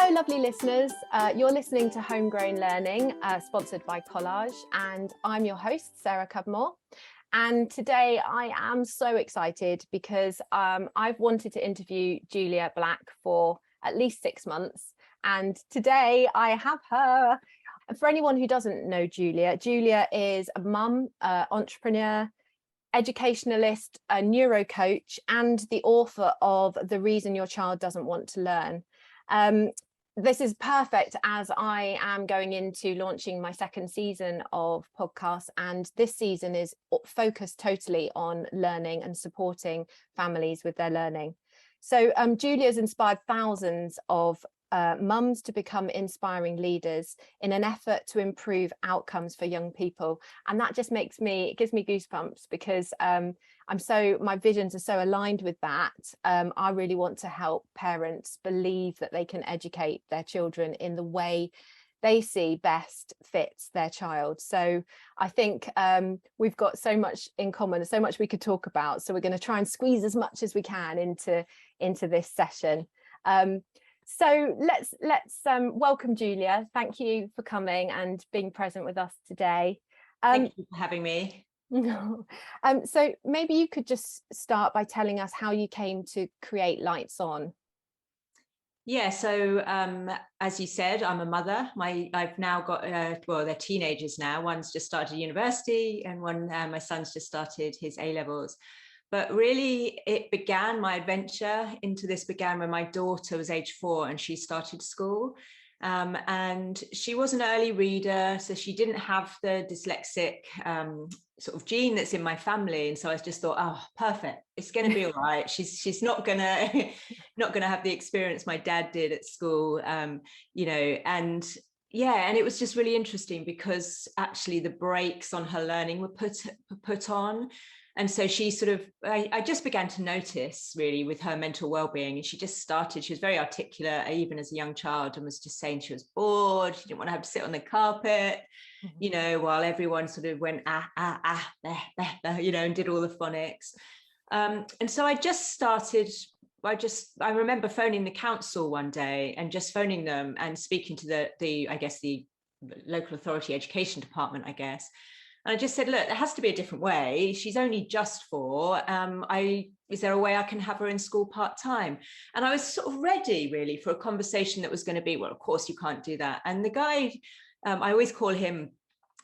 Hello, lovely listeners. You're listening to Homegrown Learning, sponsored by Collage, and I'm your host, Sarah Cudmore. And today I am so excited because I've wanted to interview Julia Black for at least 6 months. And today I have her. For anyone who doesn't know Julia, Julia is a mum, entrepreneur, educationalist, a neuro coach, and the author of The Reason Your Child Doesn't Want to Learn. This is perfect as I am going into launching my second season of podcasts, and this season is focused totally on learning and supporting families with their learning. So Julia's inspired thousands of mums to become inspiring leaders in an effort to improve outcomes for young people, and that just gives me goosebumps because my visions are so aligned with that. I really want to help parents believe that they can educate their children in the way they see best fits their child. So I think we've got so much in common, so much we could talk about, so we're going to try and squeeze as much as we can into this session. So let's welcome Julia. Thank you for coming and being present with us today. Thank you for having me. So maybe you could just start by telling us how you came to create Lights On. Yeah, so as you said, I'm a mother. I've now got, they're teenagers now. One's just started university and my son's just started his A-levels. But really, my adventure into this began when my daughter was age 4 and she started school. And she was an early reader, so she didn't have the dyslexic sort of gene that's in my family. And so I just thought, oh, perfect, it's going to be all right. She's not gonna have the experience my dad did at school, and it was just really interesting because actually the brakes on her learning were put on. And so she I just began to notice really with her mental well-being. And she was very articulate, even as a young child, and was just saying she was bored. She didn't want to have to sit on the carpet, while everyone sort of went, and did all the phonics. And so I remember phoning the council one day and just phoning them and speaking to the local authority education department, I guess. And I just said, look, there has to be a different way. She's only just 4. Is there a way I can have her in school part-time? And I was sort of ready really for a conversation that was going to be, well, of course you can't do that. And the guy, I always call him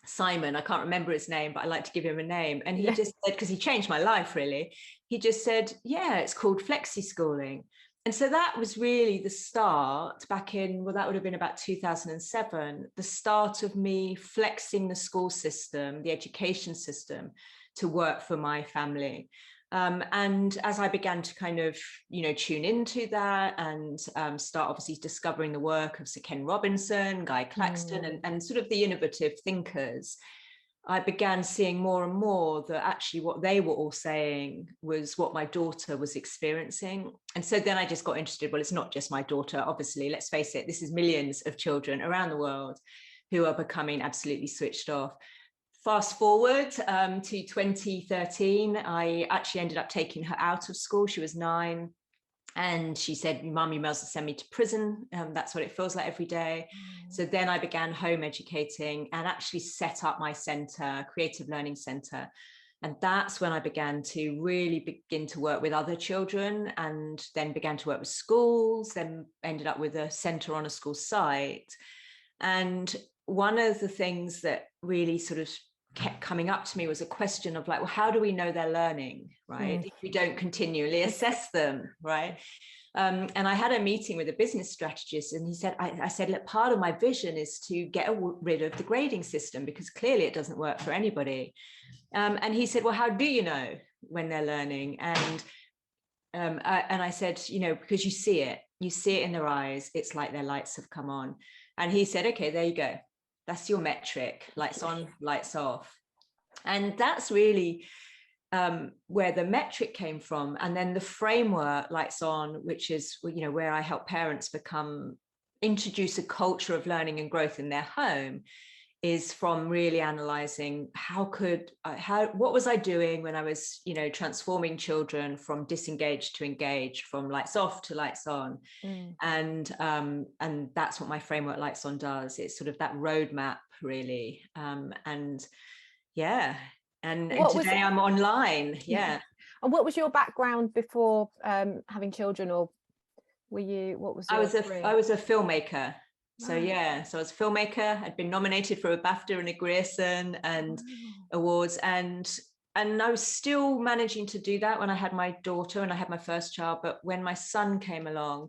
Simon. I can't remember his name, but I like to give him a name. And he just said, because he changed my life really, he just said, yeah, it's called flexi schooling. And so that was really the start back in, that would have been about 2007, the start of me flexing the school system, the education system, to work for my family. And as I began to kind of, tune into that and start obviously discovering the work of Sir Ken Robinson, Guy Claxton, and sort of the innovative thinkers, I began seeing more and more that actually what they were all saying was what my daughter was experiencing. And so then I just got interested. Well, it's not just my daughter, obviously, let's face it, this is millions of children around the world who are becoming absolutely switched off. Fast forward to 2013, I actually ended up taking her out of school. She was 9. And she said, Mum, you must send me to prison. That's what it feels like every day. So then I began home educating and actually set up my centre, Creative Learning Centre. And that's when I began to really begin to work with other children, and then began to work with schools, then ended up with a centre on a school site. And one of the things that really sort of kept coming up to me was a question of like, well, how do we know they're learning, right? If we don't continually assess them, right? And I had a meeting with a business strategist, and he said, I said, look, part of my vision is to get rid of the grading system because clearly it doesn't work for anybody. And he said, well, how do you know when they're learning? And I said, because you see it in their eyes. It's like their lights have come on. And he said, okay, there you go. That's your metric, lights on, lights off. And that's really where the metric came from. And then the framework, Lights On, which is, where I help parents introduce a culture of learning and growth in their home, is from really analyzing what was I doing when I was, transforming children from disengaged to engaged, from lights off to lights on. And that's what my framework Lights On does. It's sort of that roadmap, really. And today I'm online. Yeah. And what was your background before having children, or what was your career? I was a filmmaker. So Wow. so I was a filmmaker. I'd been nominated for a BAFTA and a Grierson and awards, and I was still managing to do that when I had my daughter and I had my first child. But when my son came along,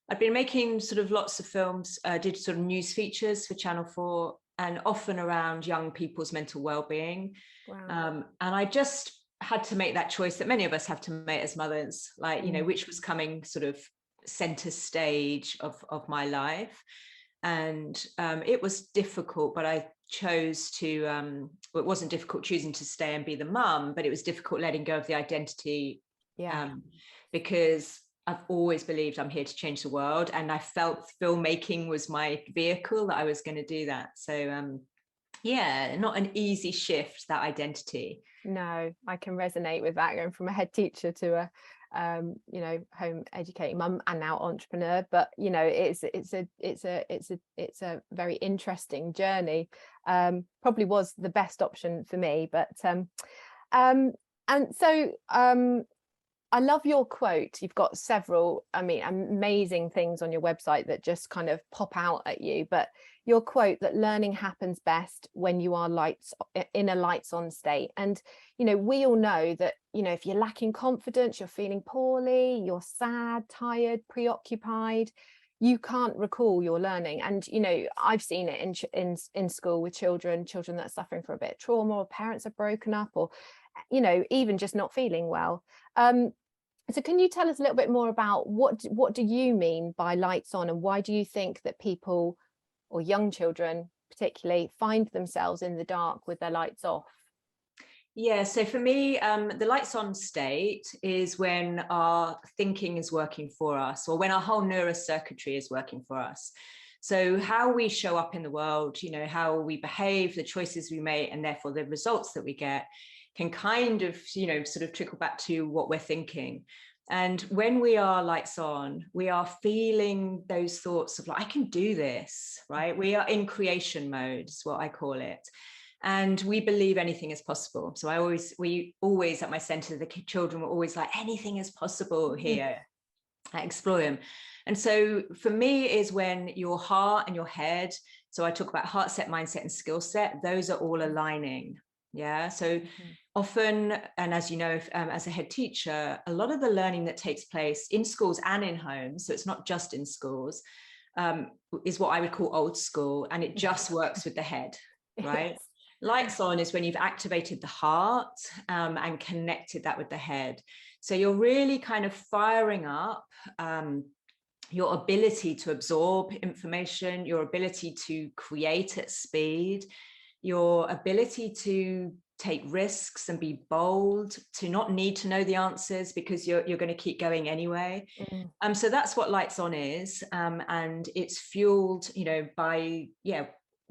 I'd been making sort of lots of films, did sort of news features for Channel 4, and often around young people's mental well-being. Wow. And I just had to make that choice that many of us have to make as mothers, like, which was coming sort of center stage of my life. And it was difficult, but I chose to, it wasn't difficult choosing to stay and be the mum, but it was difficult letting go of the identity, because I've always believed I'm here to change the world, and I felt filmmaking was my vehicle that I was going to do that. So not an easy shift, that identity. No, I can resonate with that, going from a head teacher to a home educating mum and now entrepreneur. But it's a very interesting journey. Probably was the best option for me, but and so I love your quote. You've got several, amazing things on your website that just kind of pop out at you. But your quote that learning happens best when you are in a lights on state. And, we all know that, if you're lacking confidence, you're feeling poorly, you're sad, tired, preoccupied, you can't recall your learning. And, I've seen it in school with children that are suffering from a bit of trauma, or parents are broken up, or, even just not feeling well. So can you tell us a little bit more about what do you mean by lights on, and why do you think that people, or young children particularly, find themselves in the dark with their lights off? Yeah, so for me, the lights on state is when our thinking is working for us, or when our whole neurocircuitry is working for us. So how we show up in the world, how we behave, the choices we make, and therefore the results that we get, can kind of, sort of trickle back to what we're thinking. And when we are lights on, we are feeling those thoughts of like, I can do this, right? We are in creation mode, is what I call it. And we believe anything is possible. So we always at my center, the children were always like, anything is possible here. I explore them. And so for me is when your heart and your head, so I talk about heart set, mindset, and skill set, those are all aligning. Yeah. So often, and as you know, as a head teacher, a lot of the learning that takes place in schools and in homes, so it's not just in schools, is what I would call old school, and it just works with the head, right? Yes. Lights on is when you've activated the heart and connected that with the head. So you're really kind of firing up your ability to absorb information, your ability to create at speed, your ability to take risks and be bold, to not need to know the answers because you're going to keep going anyway. So that's what lights on is, and it's fueled, by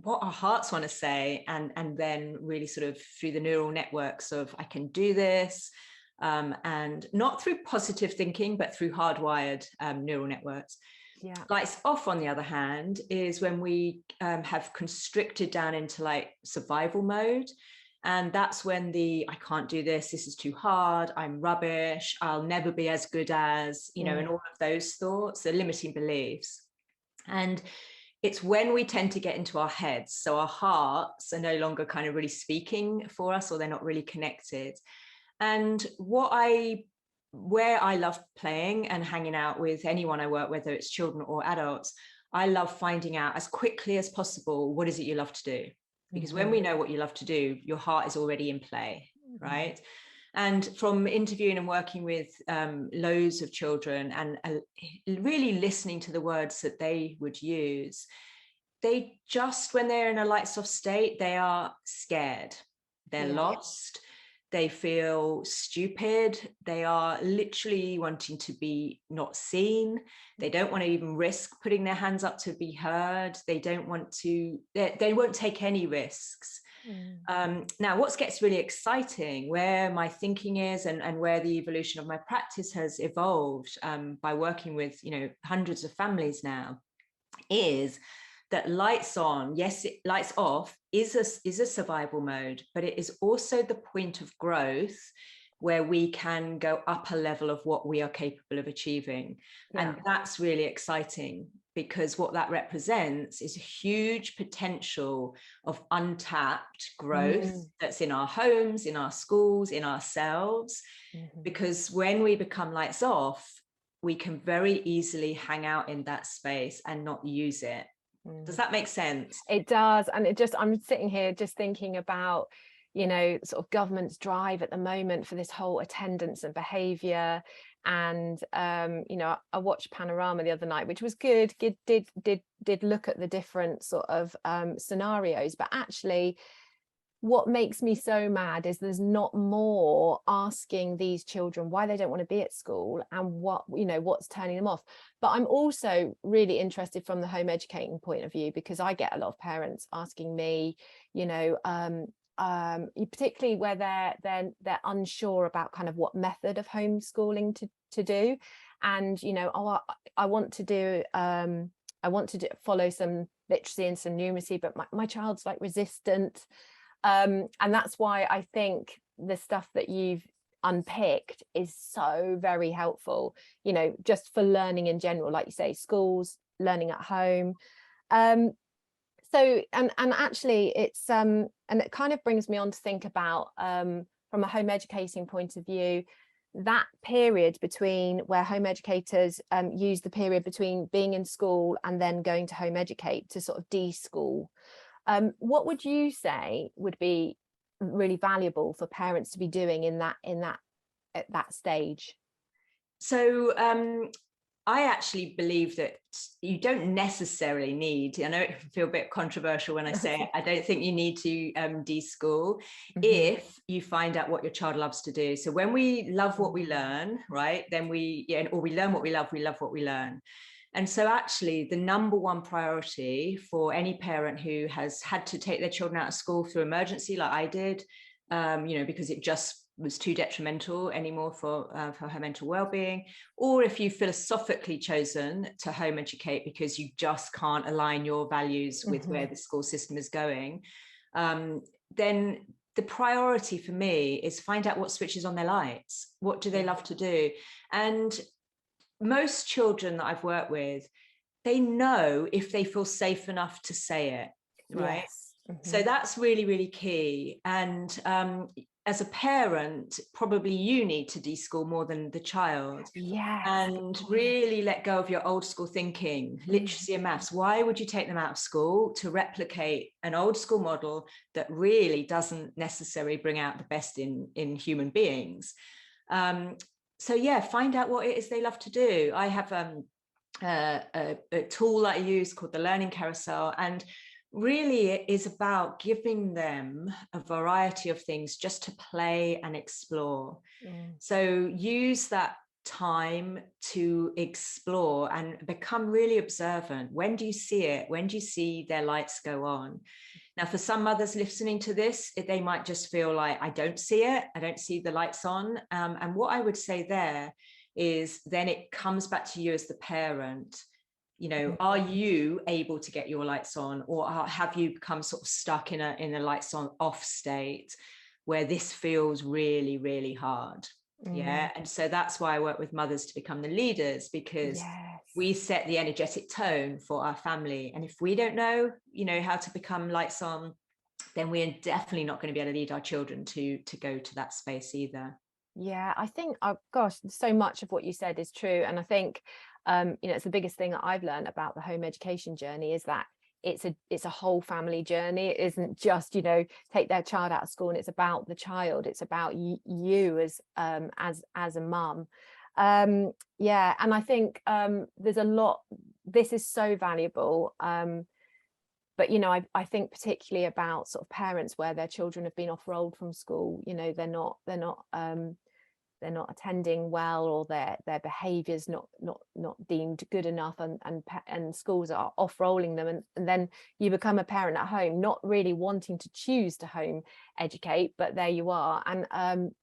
what our hearts want to say, and then really sort of through the neural networks of I can do this, and not through positive thinking, but through hardwired neural networks. Yeah. Lights off, on the other hand, is when we have constricted down into like survival mode. And that's when I can't do this is too hard, I'm rubbish, I'll never be as good as, and all of those thoughts, the limiting beliefs. And it's when we tend to get into our heads. So our hearts are no longer kind of really speaking for us, or they're not really connected. And where I love playing and hanging out with anyone I work, whether it's children or adults, I love finding out as quickly as possible, what is it you love to do? Because when we know what you love to do, your heart is already in play, right? And from interviewing and working with loads of children and really listening to the words that they would use, they just, when they're in a lights off state, they are scared, they're lost, they feel stupid, they are literally wanting to be not seen, they don't want to even risk putting their hands up to be heard, they won't take any risks. Now, what gets really exciting, where my thinking is and where the evolution of my practice has evolved by working with hundreds of families now, is that lights on, yes, lights off is a survival mode, but it is also the point of growth where we can go up a level of what we are capable of achieving. And that's really exciting, because what that represents is a huge potential of untapped growth that's in our homes, in our schools, in ourselves. Because when we become lights off, we can very easily hang out in that space and not use it. Does that make sense? It does. And I'm sitting here just thinking about, sort of government's drive at the moment for this whole attendance and behavior. And I watched Panorama the other night, which was good. Did look at the different sort of scenarios, but actually what makes me so mad is there's not more asking these children why they don't want to be at school and what's turning them off. But I'm also really interested from the home educating point of view, because I get a lot of parents asking me, particularly where they're unsure about kind of what method of homeschooling to do, and I want to follow some literacy and some numeracy, but my child's like resistant. And that's why I think the stuff that you've unpicked is so very helpful, just for learning in general, like you say, schools, learning at home. So actually it's and it kind of brings me on to think about from a home educating point of view, that period between where home educators use the period between being in school and then going to home educate to sort of de-school. What would you say would be really valuable for parents to be doing at that stage? So I actually believe that you don't necessarily need, I know it can feel a bit controversial when I say it, I don't think you need to de-school if you find out what your child loves to do. So when we love what we learn, right, then we learn what we love what we learn. And so actually the number one priority for any parent who has had to take their children out of school through emergency, like I did, because it just was too detrimental anymore for her mental well-being, or if you philosophically chosen to home educate because you just can't align your values with where the school system is going, then the priority for me is find out what switches on their lights. What do they love to do? And most children that I've worked with, they know if they feel safe enough to say it, right? Yes. So that's really, really key. And as a parent, probably you need to de-school more than the child. Yes. And really let go of your old school thinking, literacy and maths. Why would you take them out of school to replicate an old school model that really doesn't necessarily bring out the best in human beings? So yeah, find out what it is they love to do. I have a tool that I use called the Learning Carousel, and really it is about giving them a variety of things just to play and explore. So use that time to explore and become really observant. When do you see it? When do you see their lights go on? Now, for some mothers listening to this, they might just feel like, I don't see it. I don't see the lights on. And what I would say there is then it comes back to you as the parent. Are you able to get your lights on, or have you become sort of stuck in a lights on off state where this feels really, really hard? Yeah. And so that's why I work with mothers to become the leaders, because we set the energetic tone for our family. And if we don't know, how to become lights on, then we're definitely not going to be able to lead our children to go to that space either. Yeah, I think, oh gosh, so much of what you said is true. And I think, it's the biggest thing that I've learned about the home education journey is that it's a whole family journey. It isn't just, take their child out of school and it's about the child. It's about you as a mum. Yeah, and I think there's a lot, this is so valuable. but, you know, I think particularly about sort of parents where their children have been off-rolled from school, you know, they're not attending well, or their behaviors not deemed good enough, and schools are off-rolling them, and then you become a parent at home not really wanting to choose to home educate, but there you are. And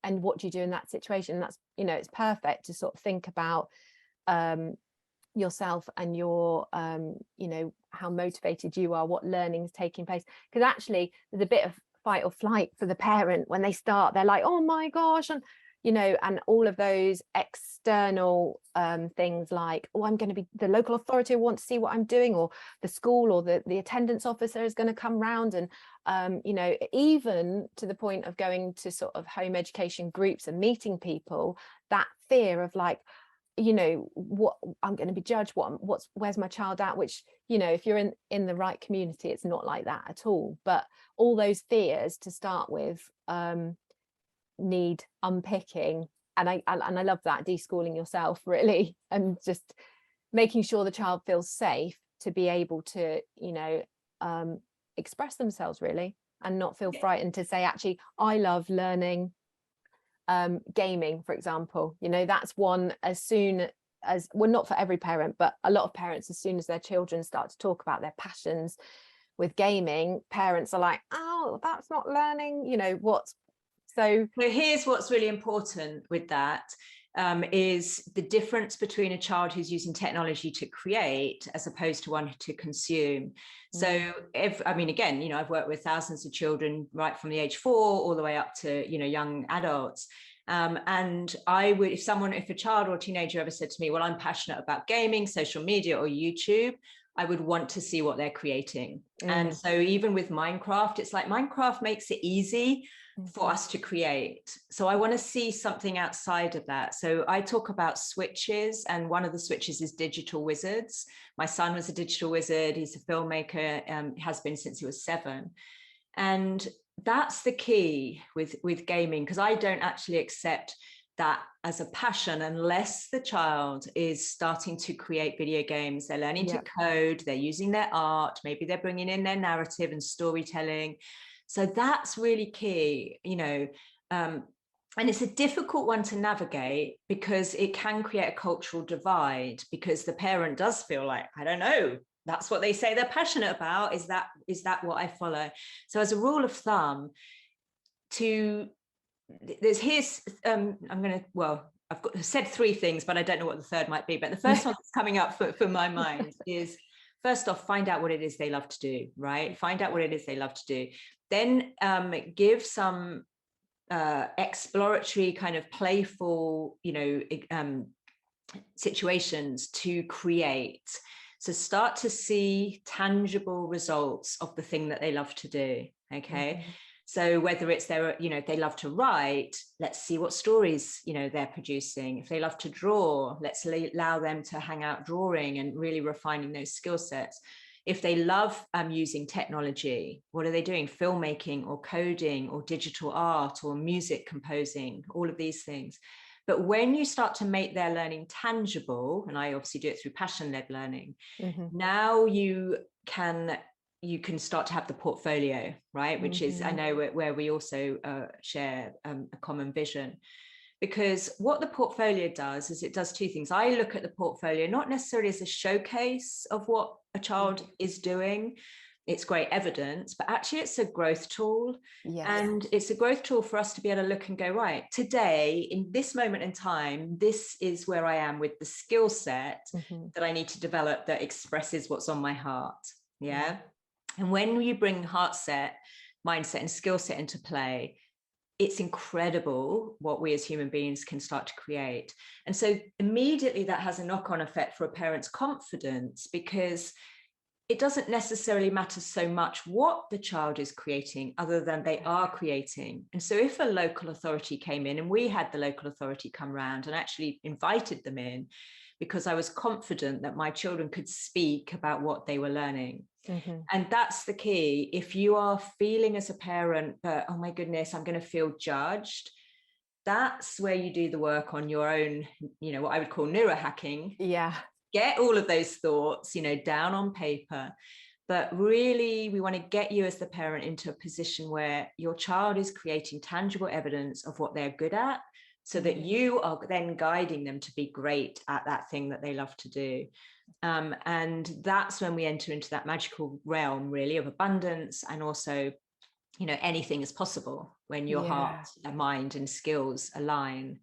what do you do in that situation? That's, you know, it's perfect to sort of think about yourself and your you know, how motivated you are, what learning is taking place, because actually there's a bit of fight or flight for the parent when they start. They're like, oh my gosh, and you know, and all of those external things like, oh, I'm going to be, the local authority will want to see what I'm doing, or the school, or the attendance officer is going to come round, and you know, even to the point of going to sort of home education groups and meeting people, that fear of like, you know, what I'm going to be judged, where's my child at, which, you know, if you're in the right community, it's not like that at all. But all those fears to start with need unpicking, and I love that, deschooling yourself really, and just making sure the child feels safe to be able to, you know, express themselves really, and not feel frightened to say, actually, I love learning gaming, for example. You know, that's one, as soon as, well, not for every parent, but a lot of parents, as soon as their children start to talk about their passions with gaming, parents are like, oh, that's not learning, you know, what's so here's what's really important with that, is the difference between a child who's using technology to create as opposed to one to consume. So I mean, again, you know, I've worked with thousands of children right from the age 4 all the way up to, you know, young adults. And I would, if a child or teenager ever said to me, well, I'm passionate about gaming, social media, or YouTube, I would want to see what they're creating. And so even with Minecraft, it's like Minecraft makes it easy for us to create. So I want to see something outside of that. So I talk about switches, and one of the switches is digital wizards. My son was a digital wizard. He's a filmmaker, has been since he was 7. And that's the key with gaming, because I don't actually accept that as a passion unless the child is starting to create video games. They're learning to code, they're using their art, maybe they're bringing in their narrative and storytelling. So that's really key, you know, and it's a difficult one to navigate because it can create a cultural divide, because the parent does feel like, I don't know, that's what they say they're passionate about. Is that what I follow? So as a rule of thumb, I've said 3 things, but I don't know what the third might be. But the first one that's coming up for my mind is, first off, find out what it is they love to do, right? Find out what it is they love to do. Then give some exploratory, kind of playful, you know, situations to create. So start to see tangible results of the thing that they love to do, okay? So whether it's you know, if they love to write, let's see what stories, you know, they're producing. If they love to draw, let's allow them to hang out drawing and really refining those skill sets. If they love using technology, what are they doing? Filmmaking or coding or digital art or music composing, all of these things. But when you start to make their learning tangible, and I obviously do it through passion-led learning, now you can start to have the portfolio, right? Which is, I know, where we also share a common vision. Because what the portfolio does is it does 2 things. I look at the portfolio not necessarily as a showcase of what a child is doing. It's great evidence, but actually it's a growth tool. And it's a growth tool for us to be able to look and go, right, today, in this moment in time, this is where I am with the skill set that I need to develop that expresses what's on my heart. Yeah. And when you bring heart set, mindset, and skill set into play, it's incredible what we as human beings can start to create. And so immediately that has a knock-on effect for a parent's confidence, because it doesn't necessarily matter so much what the child is creating other than they are creating. And so if a local authority came in, and we had the local authority come around and actually invited them in, because I was confident that my children could speak about what they were learning. And that's the key. If you are feeling as a parent that, oh my goodness, I'm going to feel judged, that's where you do the work on your own, you know, what I would call neurohacking. Get all of those thoughts, you know, down on paper. But really, we want to get you as the parent into a position where your child is creating tangible evidence of what they're good at, so that you are then guiding them to be great at that thing that they love to do. And that's when we enter into that magical realm, really, of abundance, and also, anything is possible when your heart, mind, and skills align.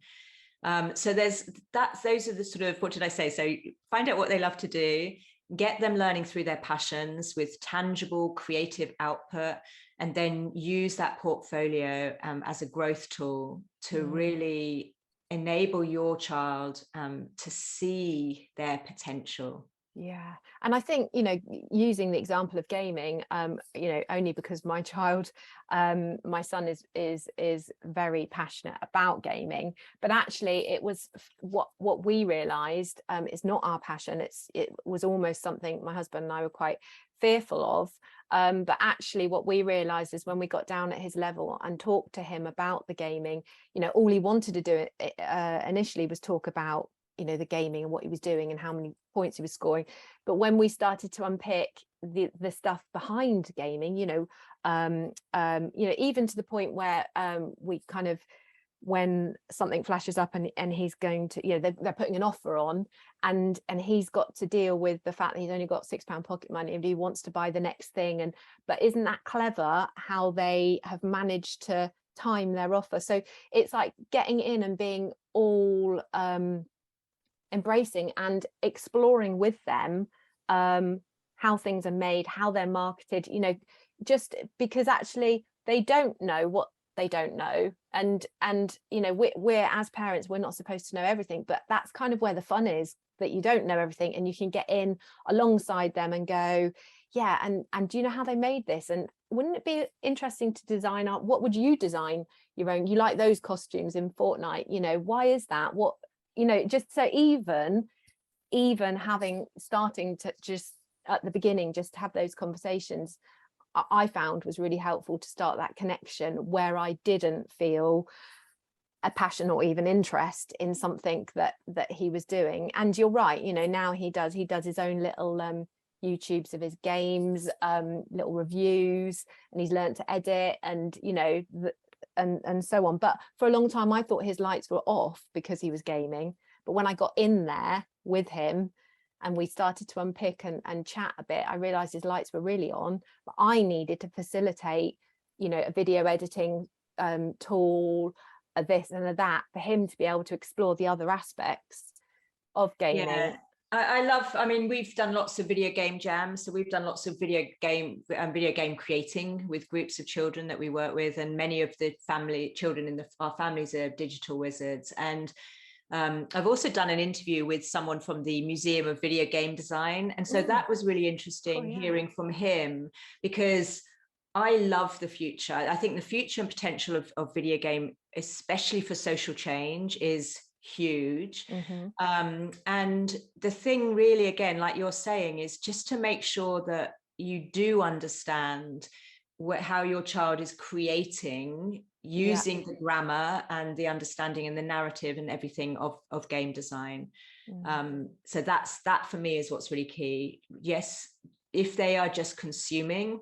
So those are the sort of, what did I say? So find out what they love to do, get them learning through their passions with tangible creative output, and then use that portfolio as a growth tool to really enable your child to see their potential. Yeah. And I think, using the example of gaming, only because my child, my son is very passionate about gaming, but actually it was what we realized is not our passion. It was almost something my husband and I were quite fearful of. But actually what we realized is when we got down at his level and talked to him about the gaming, all he wanted to do initially was talk about the gaming and what he was doing and how many points he was scoring. But when we started to unpick the stuff behind gaming, even to the point where we kind of, when something flashes up and he's going to, they're putting an offer on, and he's got to deal with the fact that he's only got £6 pocket money and he wants to buy the next thing. But isn't that clever how they have managed to time their offer? So it's like getting in and being all embracing and exploring with them how things are made, how they're marketed, just because actually they don't know what they don't know, and we're as parents, we're not supposed to know everything, but that's kind of where the fun is, that you don't know everything and you can get in alongside them and go, yeah, and do you know how they made this? And wouldn't it be interesting to design art? What would you design your own? You like those costumes in Fortnite, why is that? What, just so even starting to just at the beginning, just have those conversations, I found was really helpful to start that connection where I didn't feel a passion or even interest in something that he was doing. And you're right, now he does his own little YouTubes of his games, little reviews, and he's learned to edit, and and so on. But for a long time I thought his lights were off because he was gaming. But when I got in there with him and we started to unpick and chat a bit, I realized his lights were really on, but I needed to facilitate a video editing tool, a this and a that, for him to be able to explore the other aspects of gaming. I mean, we've done lots of video game jams. So we've done lots of video game creating with groups of children that we work with. And many of the children in our families are digital wizards. And I've also done an interview with someone from the Museum of Video Game Design. And so that was really interesting hearing from him, because I love the future. I think the future and potential of video game, especially for social change, is huge. And the thing really, again, like you're saying, is just to make sure that you do understand how your child is creating using the grammar and the understanding and the narrative and everything of game design. So that for me is what's really key. Yes, if they are just consuming,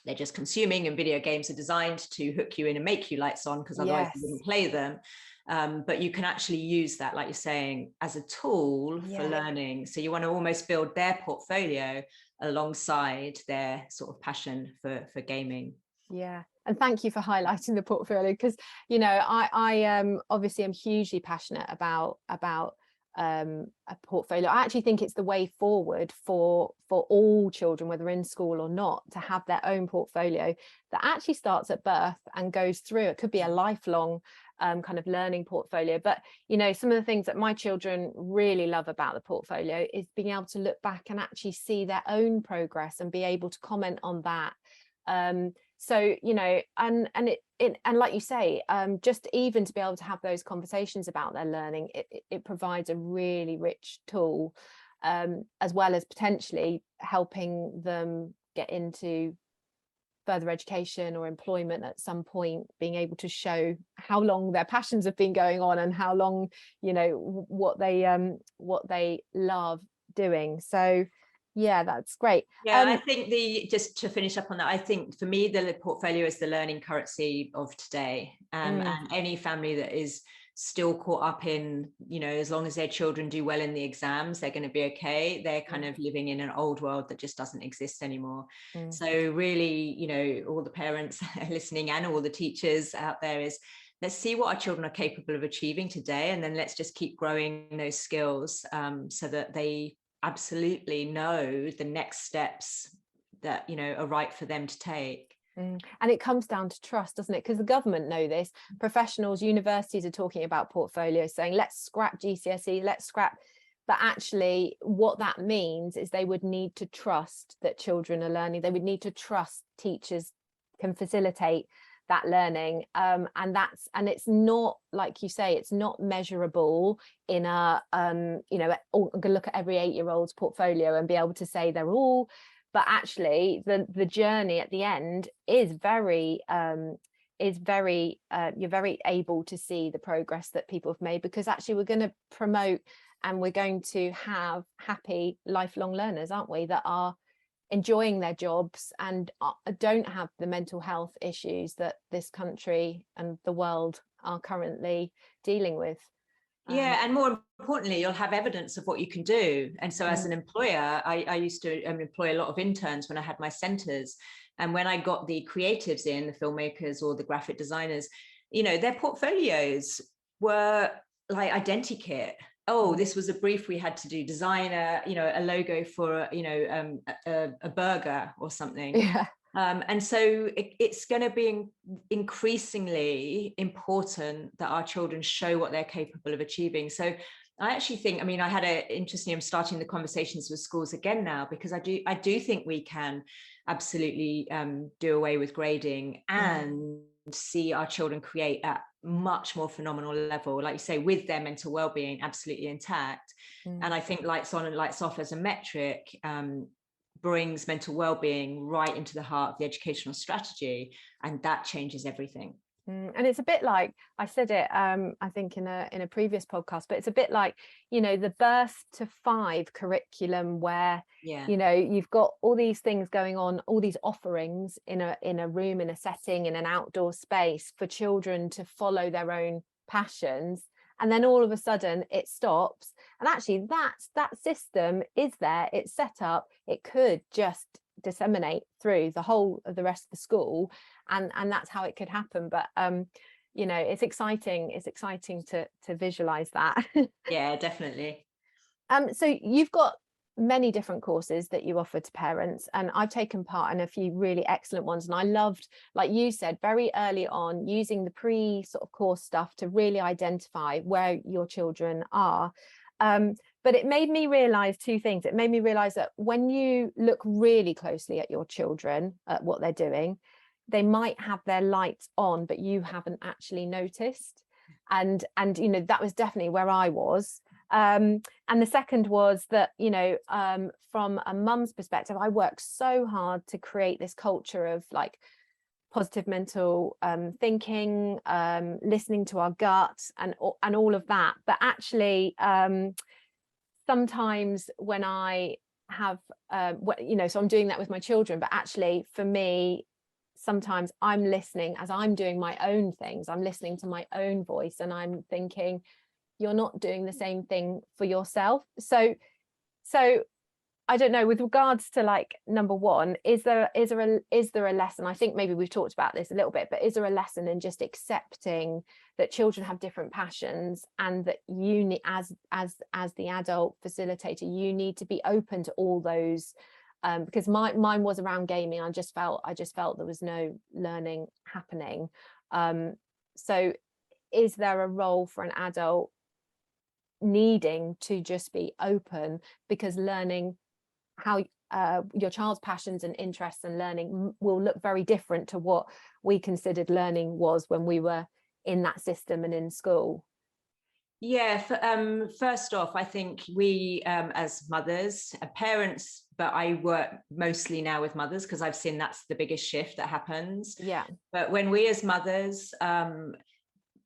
they're just consuming, and video games are designed to hook you in and make you lights on, because otherwise you wouldn't play them. But you can actually use that, like you're saying, as a tool for learning. So you want to almost build their portfolio alongside their sort of passion for gaming. Yeah. And thank you for highlighting the portfolio, because I obviously am hugely passionate about a portfolio. I actually think it's the way forward for all children, whether in school or not, to have their own portfolio that actually starts at birth and goes through. It could be a lifelong kind of learning portfolio. But some of the things that my children really love about the portfolio is being able to look back and actually see their own progress and be able to comment on that. So and like you say, just even to be able to have those conversations about their learning, it provides a really rich tool, as well as potentially helping them get into further education or employment at some point, being able to show how long their passions have been going on and how long what they love doing. So Yeah, that's great. Yeah, I think just to finish up on that, I think for me, the portfolio is the learning currency of today. And any family that is still caught up in, as long as their children do well in the exams, they're going to be okay. They're kind of living in an old world that just doesn't exist anymore. So really, all the parents listening and all the teachers out there is, let's see what our children are capable of achieving today. And then let's just keep growing those skills so that they absolutely know the next steps that are right for them to take. And it comes down to trust, doesn't it? Because the government know this. Professionals, universities are talking about portfolios, saying let's scrap GCSE, let's scrap. But actually what that means is they would need to trust that children are learning. They would need to trust teachers can facilitate that learning, and it's not, like you say, it's not measurable in a look at every 8-year-old's portfolio and be able to say they're all, but actually the journey at the end is very you're very able to see the progress that people have made, because actually we're going to promote and we're going to have happy lifelong learners, aren't we, that are enjoying their jobs and don't have the mental health issues that this country and the world are currently dealing with. Yeah, and more importantly, you'll have evidence of what you can do. And so as an employer, I used to employ a lot of interns when I had my centres. And when I got the creatives in, the filmmakers or the graphic designers, their portfolios were like identikit. Oh, this was a brief we had to do, design a logo for a burger or something. Yeah. And so it's going to be increasingly important that our children show what they're capable of achieving. So I actually think, I had I'm starting the conversations with schools again now, because I do think we can absolutely do away with grading and see our children create at much more phenomenal level, like you say, with their mental well-being absolutely intact. And I think lights on and lights off as a metric brings mental well-being right into the heart of the educational strategy, and that changes everything. And it's a bit like, I said it I think in a previous podcast, but it's a bit like the birth to 5 curriculum, where you've got all these things going on, all these offerings in a room, in a setting, in an outdoor space for children to follow their own passions, and then all of a sudden it stops. And actually that system is there, it's set up, it could just disseminate through the whole of the rest of the school, and that's how it could happen. But it's exciting to visualize that. Yeah, definitely. So you've got many different courses that you offer to parents, and I've taken part in a few really excellent ones, and I loved, like you said, very early on, using the pre sort of course stuff to really identify where your children are. But it made me realize 2 things. It made me realize that when you look really closely at your children, at what they're doing, they might have their lights on, but you haven't actually noticed. And that was definitely where I was. And the second was that, from a mum's perspective, I worked so hard to create this culture of like positive mental thinking, listening to our gut, and all of that. But actually, sometimes when I have, so I'm doing that with my children, but actually for me, sometimes I'm listening as I'm doing my own things. I'm listening to my own voice, and I'm thinking, you're not doing the same thing for yourself. So I don't know, with regards to like number one, is there a lesson? I think maybe we've talked about this a little bit, but is there a lesson in just accepting that children have different passions, and that you need, as the adult facilitator, you need to be open to all those, because mine was around gaming. I just felt there was no learning happening. So is there a role for an adult needing to just be open, because learning how your child's passions and interests and learning will look very different to what we considered learning was when we were in that system and in school? Yeah, first off, I think we as mothers, parents, but I work mostly now with mothers because I've seen that's the biggest shift that happens. Yeah. But when we as mothers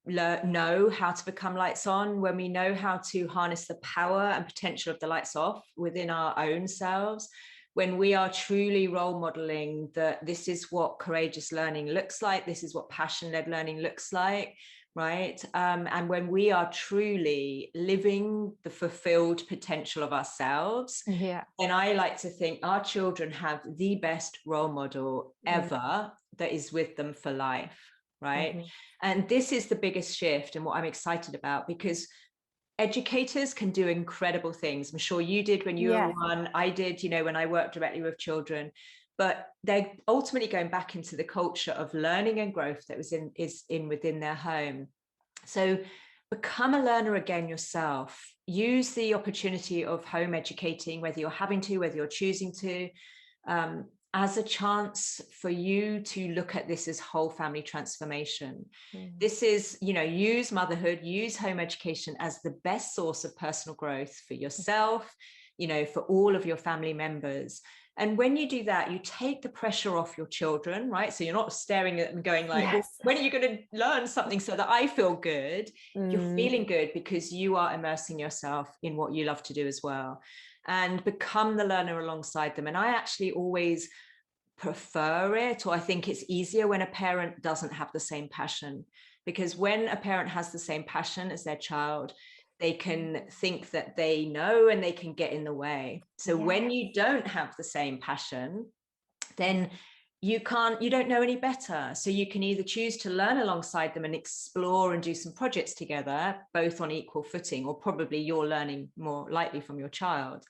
know how to become lights on, when we know how to harness the power and potential of the lights off within our own selves, when we are truly role modeling that this is what courageous learning looks like, this is what passion-led learning looks like, right? And when we are truly living the fulfilled potential of ourselves, Yeah. then I like to think our children have the best role model ever that is with them for life, right? Mm-hmm. And this is the biggest shift and what I'm excited about, because educators can do incredible things. I'm sure you did when you were one. I did, when I worked directly with children. But they're ultimately going back into the culture of learning and growth that is within their home. So become a learner again yourself. Use the opportunity of home educating, whether you're having to, whether you're choosing to, as a chance for you to look at this as whole family transformation. This is, use motherhood, use home education as the best source of personal growth for yourself, for all of your family members. And when you do that, you take the pressure off your children, right? So you're not staring at them going like, well, when are you going to learn something so that I feel good? You're feeling good because you are immersing yourself in what you love to do as well, and become the learner alongside them. And I actually always prefer it, or I think it's easier when a parent doesn't have the same passion, because when a parent has the same passion as their child, they can think that they know and they can get in the way. So when you don't have the same passion, then you don't know any better. So you can either choose to learn alongside them and explore and do some projects together, both on equal footing, or probably you're learning more likely from your child.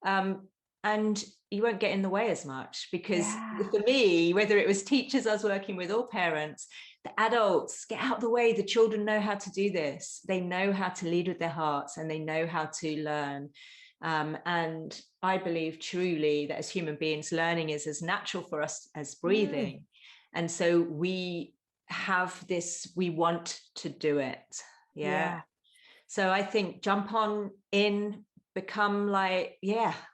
And you won't get in the way as much, because for me, whether it was teachers I was working with or parents, the adults get out of the way. The children know how to do this. They know how to lead with their hearts, and they know how to learn. And I believe truly that as human beings, learning is as natural for us as breathing. And so we have this, we want to do it. So I think jump on in, become like,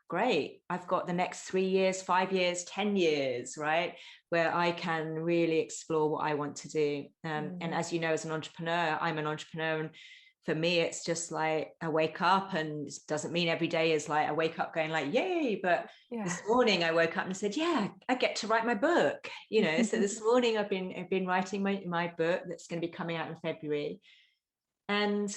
great, I've got the next 3 years, 5 years, 10 years, right, where I can really explore what I want to do. And as you know, as an entrepreneur, I'm an entrepreneur, and for me, it's just like I wake up, and it doesn't mean every day is like I wake up going like, yay, but this morning I woke up and said, I get to write my book, so this morning I've been writing my book that's going to be coming out in February. And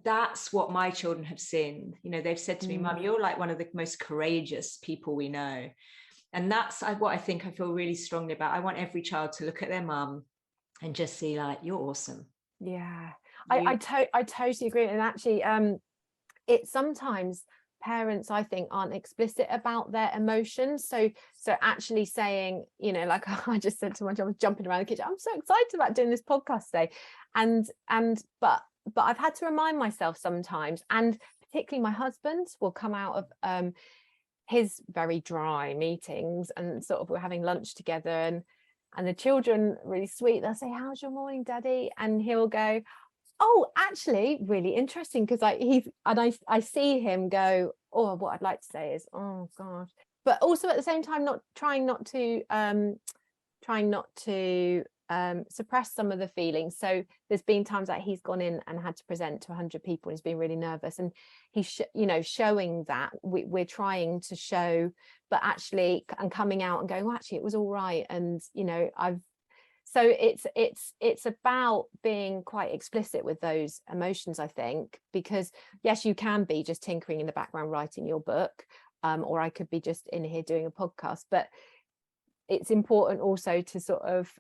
that's what my children have seen. They've said to me, Mum, you're like one of the most courageous people we know. And that's what I think I feel really strongly about. I want every child to look at their mum and just see like, you're awesome. I totally agree. And actually, it's sometimes parents, I think, aren't explicit about their emotions. So actually saying, like I just said to my job, I was jumping around the kitchen, I'm so excited about doing this podcast today. But I've had to remind myself sometimes, and particularly my husband will come out of his very dry meetings, and sort of we're having lunch together, and the children really sweet, they'll say, how's your morning, Daddy? And he'll go, oh, actually really interesting, because I see him go, oh, what I'd like to say is, oh God, but also at the same time trying not to suppress some of the feelings. So there's been times that he's gone in and had to present to 100 people, and he's been really nervous, and he's showing that we're trying to show, but actually, and coming out and going, well, actually it was all right. And so it's about being quite explicit with those emotions, I think, because yes, you can be just tinkering in the background writing your book, or I could be just in here doing a podcast, but it's important also to sort of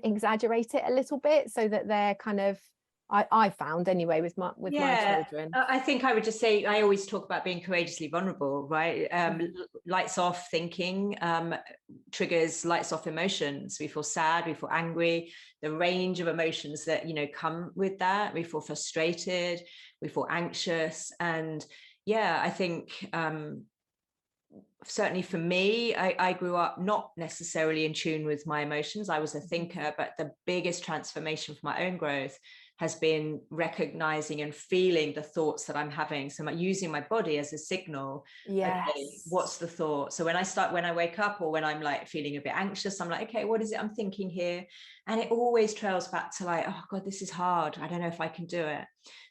exaggerate it a little bit, so that they're kind of, I found anyway with my children. I think I would just say, I always talk about being courageously vulnerable, right? Lights off thinking triggers lights off emotions. We feel sad, we feel angry, the range of emotions that come with that. We feel frustrated, we feel anxious, and I think certainly for me, I grew up not necessarily in tune with my emotions. I was a thinker, but the biggest transformation for my own growth has been recognizing and feeling the thoughts that I'm having. So I'm using my body as a signal. Okay, what's the thought? So when I wake up, or when I'm like feeling a bit anxious, I'm like, okay, what is it I'm thinking here? And it always trails back to like, oh God, this is hard. I don't know if I can do it.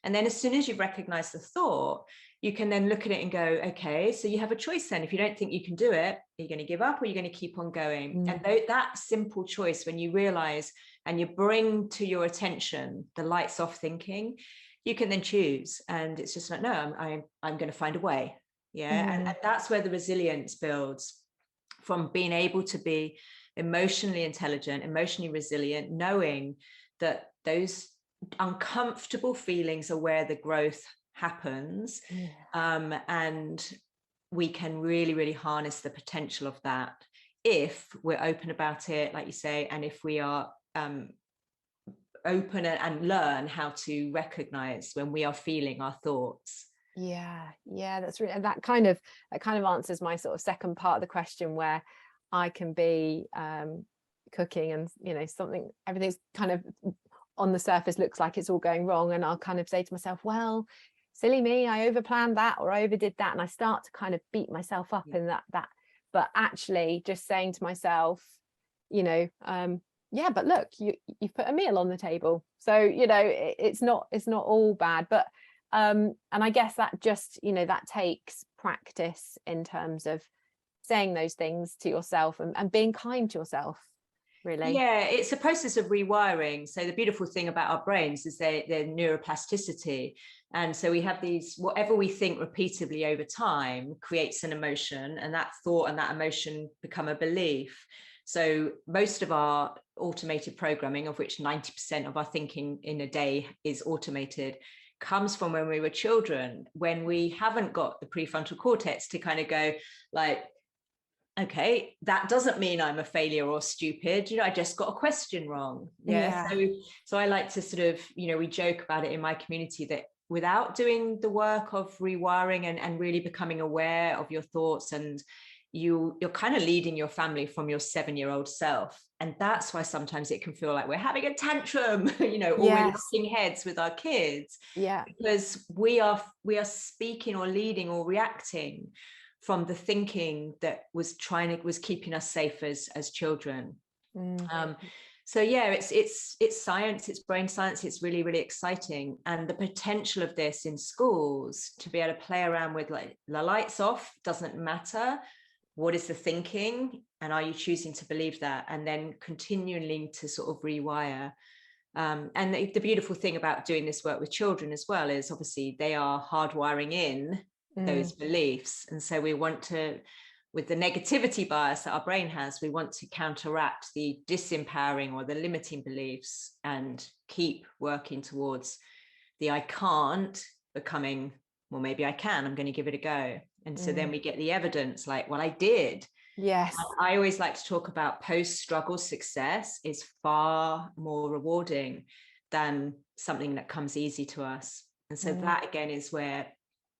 And then as soon as you've recognized the thought, you can then look at it and go, okay, so you have a choice then. If you don't think you can do it, are you going to give up or are you going to keep on going? And that simple choice, when you realize and you bring to your attention the lights off thinking, you can then choose. And it's just like, no, I'm going to find a way. Yeah. And that's where the resilience builds, from being able to be emotionally intelligent, emotionally resilient, knowing that those uncomfortable feelings are where the growth happens. And we can really, really harness the potential of that if we're open about it, like you say, and if we are open and learn how to recognize when we are feeling our thoughts. Yeah, that's really, and that kind of answers my sort of second part of the question, where I can be cooking and, you know, everything's kind of on the surface looks like it's all going wrong, and I'll kind of say to myself, well, silly me, I overplanned that or I overdid that, and I start to kind of beat myself up in that but actually just saying to myself, you know, yeah, but look, you've put a meal on the table, so, you know, it's not all bad. But and I guess that just, you know, that takes practice in terms of saying those things to yourself and being kind to yourself, really. Yeah, it's a process of rewiring. So the beautiful thing about our brains is their neuroplasticity. And so we have these, whatever we think repeatedly over time creates an emotion, and that thought and that emotion become a belief. So most of our automated programming, of which 90% of our thinking in a day is automated, comes from when we were children, when we haven't got the prefrontal cortex to kind of go like, okay, that doesn't mean I'm a failure or stupid. You know, I just got a question wrong. Yeah. So I like to sort of, you know, we joke about it in my community that without doing the work of rewiring and really becoming aware of your thoughts, and you're kind of leading your family from your 7-year-old self. And that's why sometimes it can feel like we're having a tantrum, you know, or we're locking heads with our kids. Yeah. Because we are speaking or leading or reacting from the thinking that was keeping us safe as children. So yeah, it's science, it's brain science. It's really, really exciting. And the potential of this in schools to be able to play around with, like, the lights off doesn't matter. What is the thinking? And are you choosing to believe that? And then continuing to sort of rewire. And the beautiful thing about doing this work with children as well is obviously they are hardwiring in those beliefs. And so we want to, with the negativity bias that our brain has, we want to counteract the disempowering or the limiting beliefs and keep working towards the I can't becoming, well, maybe I can, I'm going to give it a go. And so then we get the evidence, like, well, I did. Yes. I always like to talk about post-struggle success is far more rewarding than something that comes easy to us. And so that again is where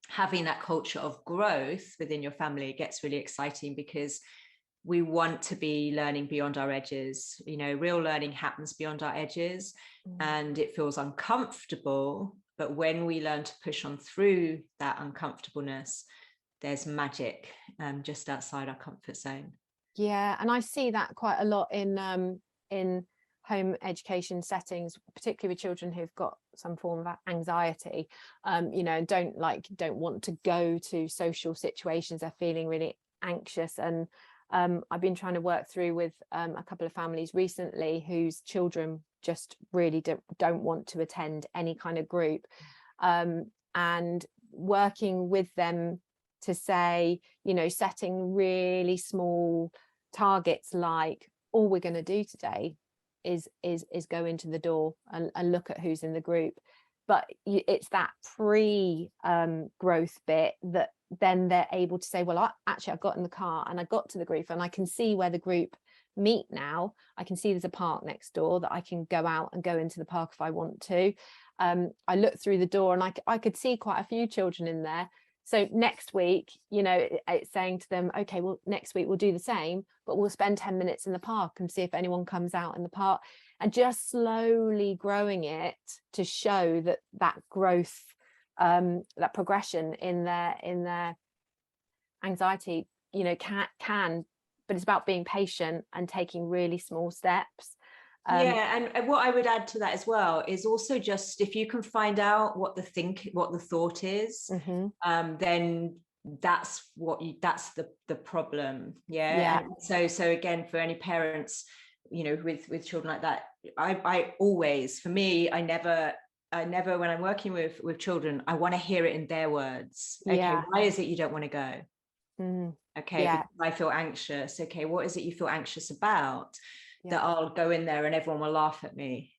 having that culture of growth within your family gets really exciting, because we want to be learning beyond our edges. You know, real learning happens beyond our edges, and it feels uncomfortable. But when we learn to push on through that uncomfortableness, there's magic just outside our comfort zone. Yeah, and I see that quite a lot in home education settings, particularly with children who've got some form of anxiety, you know, and don't want to go to social situations. They're feeling really anxious. And I've been trying to work through with a couple of families recently whose children just really don't want to attend any kind of group, and working with them to say, you know, setting really small targets, like all we're going to do today is go into the door and look at who's in the group. But it's that growth bit that then they're able to say, well, I got in the car and I got to the group and I can see where the group meet now. I can see there's a park next door that I can go out and go into the park if I want to. I looked through the door and I could see quite a few children in there. So next week, you know, it's saying to them, okay, well, next week we'll do the same, but we'll spend 10 minutes in the park and see if anyone comes out in the park, and just slowly growing it to show that growth, that progression in their anxiety, you know, can, but it's about being patient and taking really small steps. And what I would add to that as well is also just if you can find out what the thought is, then that's the problem. Yeah. And so again, for any parents, with children like that, I always, for me, I never when I'm working with children, I want to hear it in their words. Okay, why is it you don't want to go? Okay, because I feel anxious. Okay, what is it you feel anxious about? That I'll go in there and everyone will laugh at me.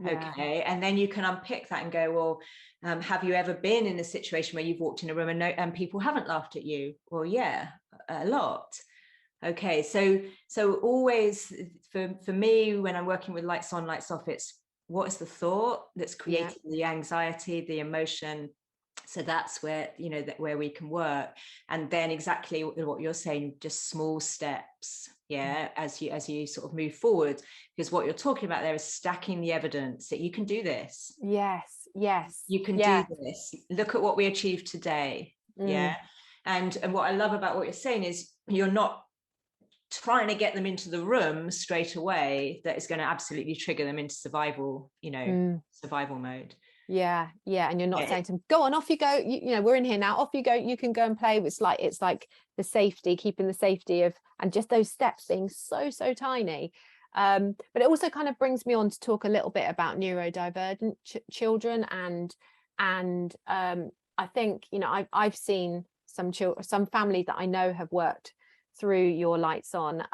Okay, and then you can unpick that and go, well, have you ever been in a situation where you've walked in a room and people haven't laughed at you? Well, yeah, a lot. Okay, so always for me, when I'm working with lights on, lights off, it's what is the thought that's creating the anxiety, the emotion. So that's where, where we can work. And then exactly what you're saying, just small steps, as you sort of move forward, because what you're talking about there is stacking the evidence that you can do this. Yes. You can do this. Look at what we achieved today. And what I love about what you're saying is you're not trying to get them into the room straight away. That is going to absolutely trigger them into survival, survival mode. And you're not saying to them, go on, off you go, we're in here now, off you go, you can go and play. It's like the safety, keeping the safety of, and just those steps being so tiny. But it also kind of brings me on to talk a little bit about neurodivergent children, and I think I've seen some families that I know have worked through your lights on,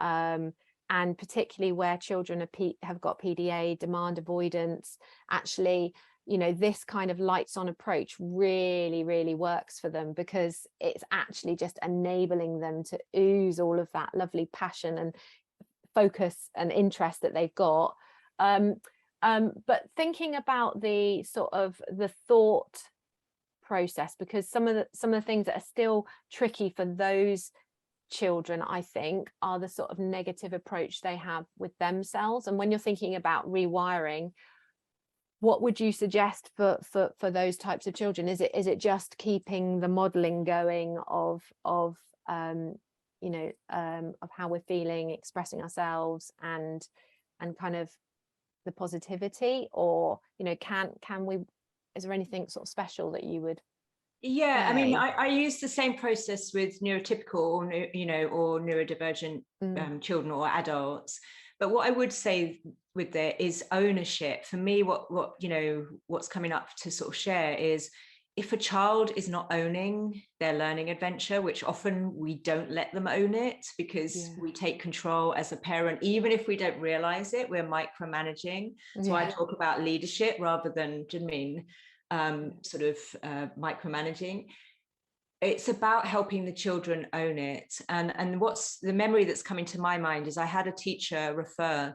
and particularly where children have got PDA, demand avoidance. Actually, this kind of lights on approach really works for them, because it's actually just enabling them to ooze all of that lovely passion and focus and interest that they've got. But thinking about the sort of the thought process, because some of the things that are still tricky for those children, I think, are the sort of negative approach they have with themselves. And when you're thinking about rewiring, what would you suggest for those types of children? Is it just keeping the modeling going of how we're feeling, expressing ourselves, and kind of the positivity, or can we, is there anything sort of special that you would say? I mean, I use the same process with neurotypical or neurodivergent children or adults. But what I would say with there is ownership. For me, what's coming up to sort of share is, if a child is not owning their learning adventure, which often we don't let them own it because we take control as a parent, even if we don't realize it, we're micromanaging. So I talk about leadership rather than micromanaging. It's about helping the children own it. And what's the memory that's coming to my mind is I had a teacher refer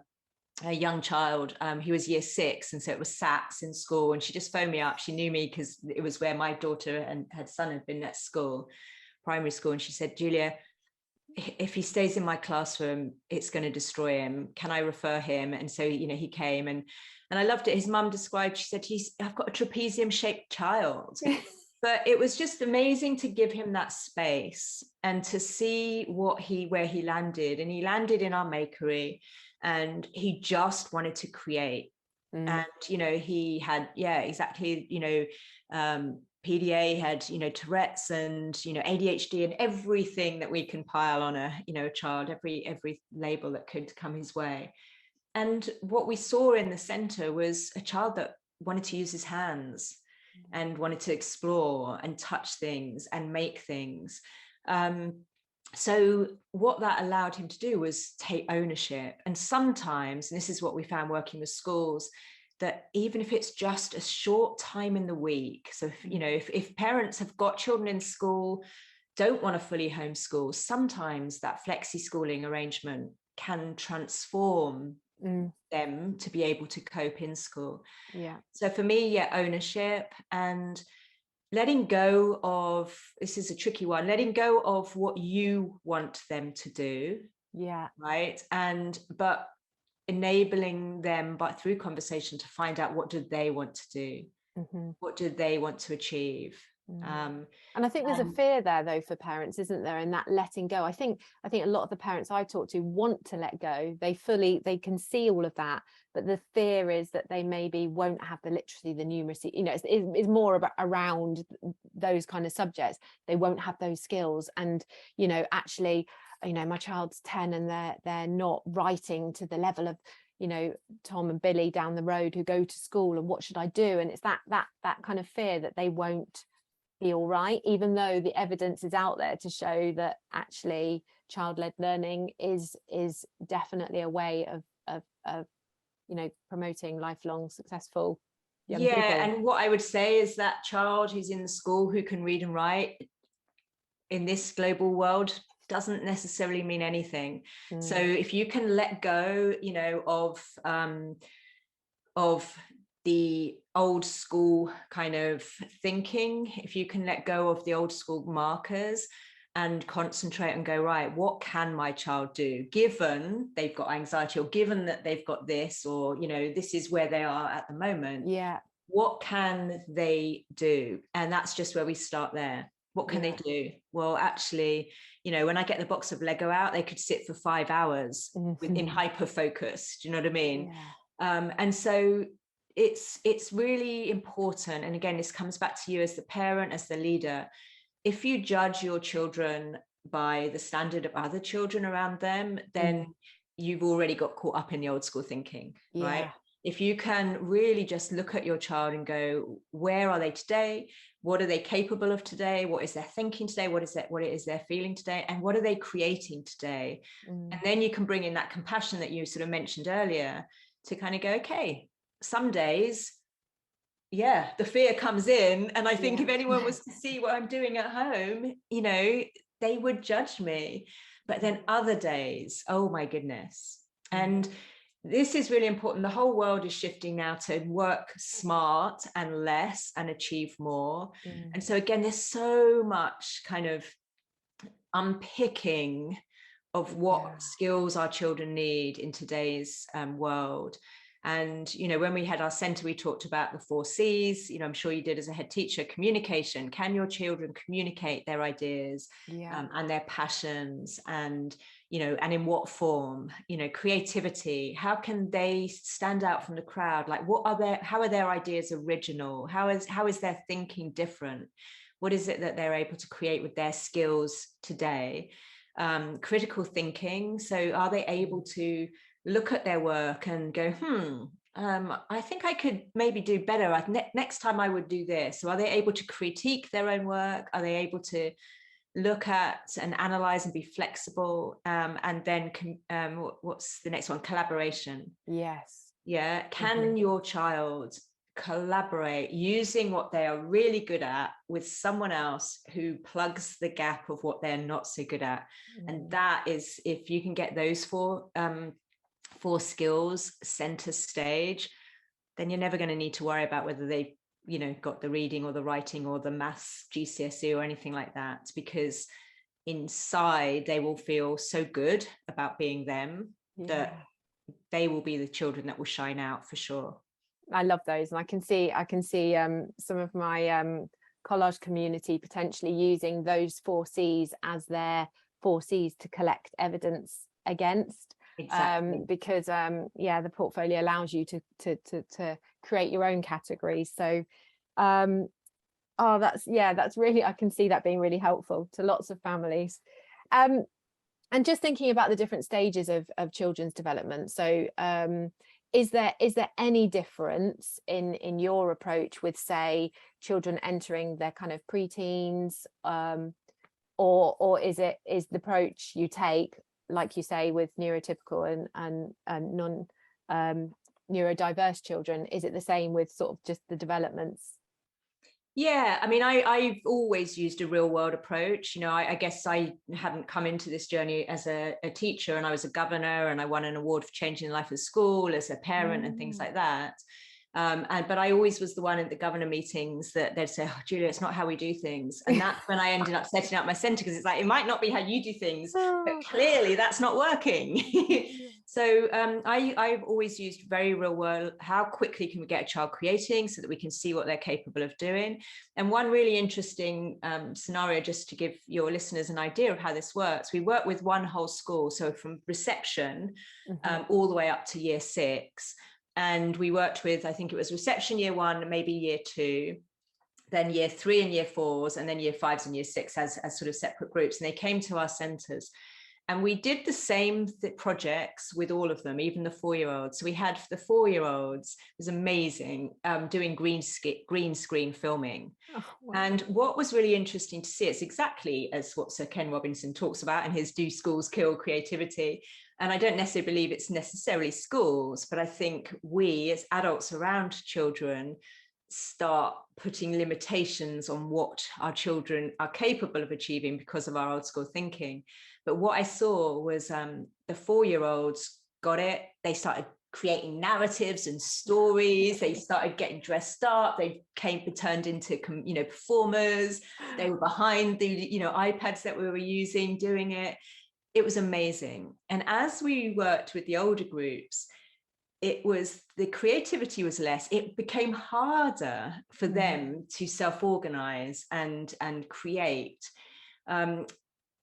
a young child, he was year 6, and so it was SATs in school, and she just phoned me up. She knew me because it was where my daughter and her son had been at school, primary school, and she said, Julia, if he stays in my classroom, it's going to destroy him. Can I refer him? And so he came, and I loved it. His mum described, she said, I've got a trapezium shaped child. But it was just amazing to give him that space and to see where he landed. And he landed in our makery, and he just wanted to create. And he had PDA, had Tourette's and ADHD and everything that we can pile on a child, every label that could come his way. And what we saw in the center was a child that wanted to use his hands and wanted to explore and touch things and make things. So what that allowed him to do was take ownership. And sometimes, and this is what we found working with schools, that even if it's just a short time in the week, so if parents have got children in school, don't want to fully homeschool, sometimes that flexi schooling arrangement can transform them to be able to cope in school. So for me, ownership and letting go of, this is a tricky one, letting go of what you want them to do, right, but enabling them, but through conversation, to find out what do they want to do, what do they want to achieve. And I think there's a fear there though for parents, isn't there, in that letting go. I think a lot of the parents I talk to want to let go. They can see all of that, but the fear is that they maybe won't have the literacy, the numeracy, it's more about around those kind of subjects. They won't have those skills, and actually, my child's 10 and they're not writing to the level of Tom and Billy down the road who go to school, and what should I do? And it's that kind of fear that they won't be all right, even though the evidence is out there to show that actually child-led learning is definitely a way of promoting lifelong successful young people. And what I would say is that child who's in the school who can read and write in this global world doesn't necessarily mean anything. So if you can let go of the old school kind of thinking, if you can let go of the old school markers and concentrate and go, right, what can my child do given they've got anxiety, or given that they've got this, or this is where they are at the moment, what can they do? And that's just where we start there. What can they do? Well, actually, when I get the box of Lego out, they could sit for 5 hours in hyper focus. Do you know what I mean? And so it's really important. And again, this comes back to you as the parent, as the leader. If you judge your children by the standard of other children around them, then you've already got caught up in the old school thinking, right? If you can really just look at your child and go, where are they today? What are they capable of today? What is their thinking today? What is their feeling today? And what are they creating today? And then you can bring in that compassion that you sort of mentioned earlier to kind of go, okay, some days, the fear comes in. And I think if anyone was to see what I'm doing at home, they would judge me. But then other days, oh my goodness. And this is really important. The whole world is shifting now to work smart and less and achieve more. And so again, there's so much kind of unpicking of what skills our children need in today's world. And, when we had our center, we talked about the 4 C's, I'm sure you did as a head teacher: communication. Can your children communicate their ideas and their passions, and, and in what form? Creativity. How can they stand out from the crowd? Like, how are their ideas original? How is their thinking different? What is it that they're able to create with their skills today? Critical thinking. So are they able to look at their work and go, I think I could maybe do better. Next time I would do this. So are they able to critique their own work? Are they able to look at and analyze and be flexible? And then what's the next one? Collaboration. Can your child collaborate using what they are really good at with someone else who plugs the gap of what they're not so good at? And that is, if you can get those 4 skills center stage, then you're never going to need to worry about whether they got the reading or the writing or the maths GCSE or anything like that, because inside they will feel so good about being them that they will be the children that will shine out for sure. I love those, and I can see some of my collage community potentially using those 4 C's as their 4 C's to collect evidence against. Because the portfolio allows you to create your own categories. So that's really, I can see that being really helpful to lots of families. And just thinking about the different stages of children's development, so is there any difference in your approach with, say, children entering their kind of preteens, or is the approach you take, like you say, with neurotypical and non neurodiverse children, is it the same with sort of just the developments? I mean, I've always used a real world approach. I guess I hadn't come into this journey as a teacher, and I was a governor and I won an award for changing the life of school as a parent and things like that. But I always was the one at the governor meetings that they'd say, oh, Julia, it's not how we do things. And that's when I ended up setting up my centre, because it's like, it might not be how you do things, but clearly that's not working. So I've always used very real world, how quickly can we get a child creating so that we can see what they're capable of doing. And one really interesting scenario, just to give your listeners an idea of how this works, we work with one whole school, so from reception all the way up to year 6. And we worked with, I think it was reception year 1, maybe year 2, then year 3 and year 4s, and then year 5s and year 6 as sort of separate groups. And they came to our centres. And we did the same projects with all of them, even the 4-year-olds. So we had the 4-year-olds, it was amazing, doing green screen filming. Oh, wow. And what was really interesting to see, it's exactly as what Sir Ken Robinson talks about in his Do Schools Kill Creativity? And I don't necessarily believe it's necessarily schools, but I think we as adults around children start putting limitations on what our children are capable of achieving because of our old school thinking. But what I saw was the 4-year-olds got it. They started creating narratives and stories. They started getting dressed up. They turned into, performers. They were behind the, iPads that we were using, doing it. It was amazing. And as we worked with the older groups, the creativity was less. It became harder for them to self-organize and create.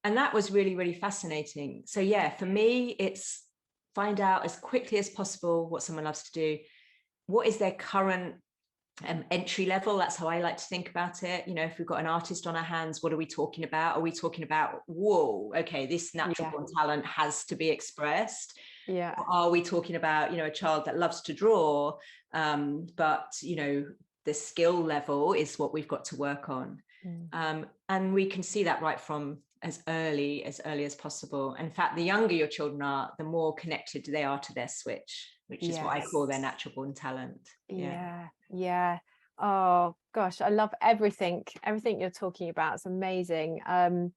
And that was really, really fascinating. So yeah, for me, it's find out as quickly as possible what someone loves to do. What is their current entry level? That's how I like to think about it. If we've got an artist on our hands, what are we talking about? Are we talking about, whoa, okay, this natural born talent has to be expressed? Yeah. Or are we talking about, a child that loves to draw, but, the skill level is what we've got to work on. And we can see that right from as early as possible. In fact, the younger your children are, the more connected they are to their switch, which is what I call their natural born talent. Yeah. Oh gosh, I love everything you're talking about. It's amazing. And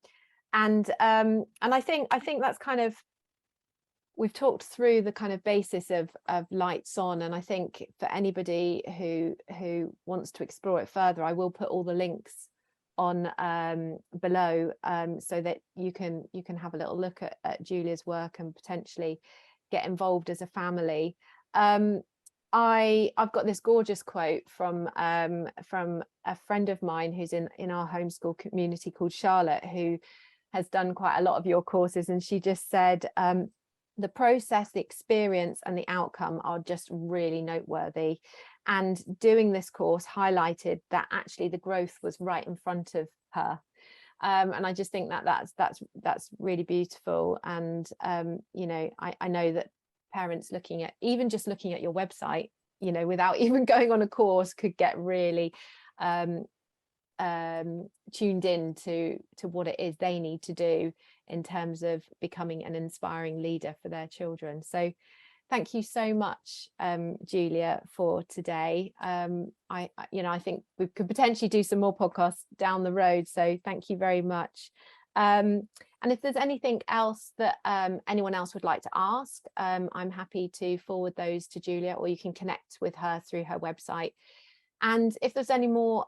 I think that's kind of, we've talked through the kind of basis of lights on, and I think for anybody who wants to explore it further, I will put all the links on below, so that you can have a little look at Julia's work and potentially get involved as a family. I've got this gorgeous quote from a friend of mine who's in our homeschool community called Charlotte, who has done quite a lot of your courses, and she just said, the process, the experience and the outcome are just really noteworthy. And doing this course highlighted that actually the growth was right in front of her. And I just think that's really beautiful. And I know that parents looking at your website, without even going on a course, could get really tuned in to what it is they need to do in terms of becoming an inspiring leader for their children. So thank you so much, Julia, for today. I think we could potentially do some more podcasts down the road, so thank you very much. And if there's anything else that anyone else would like to ask, I'm happy to forward those to Julia, or you can connect with her through her website. And if there's any more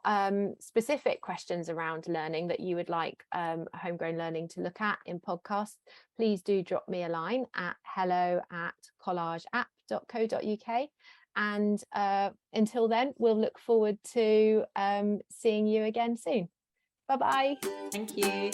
specific questions around learning that you would like Homegrown Learning to look at in podcasts, please do drop me a line at hello@collageapp.co.uk. And until then, we'll look forward to seeing you again soon. Bye-bye. Thank you.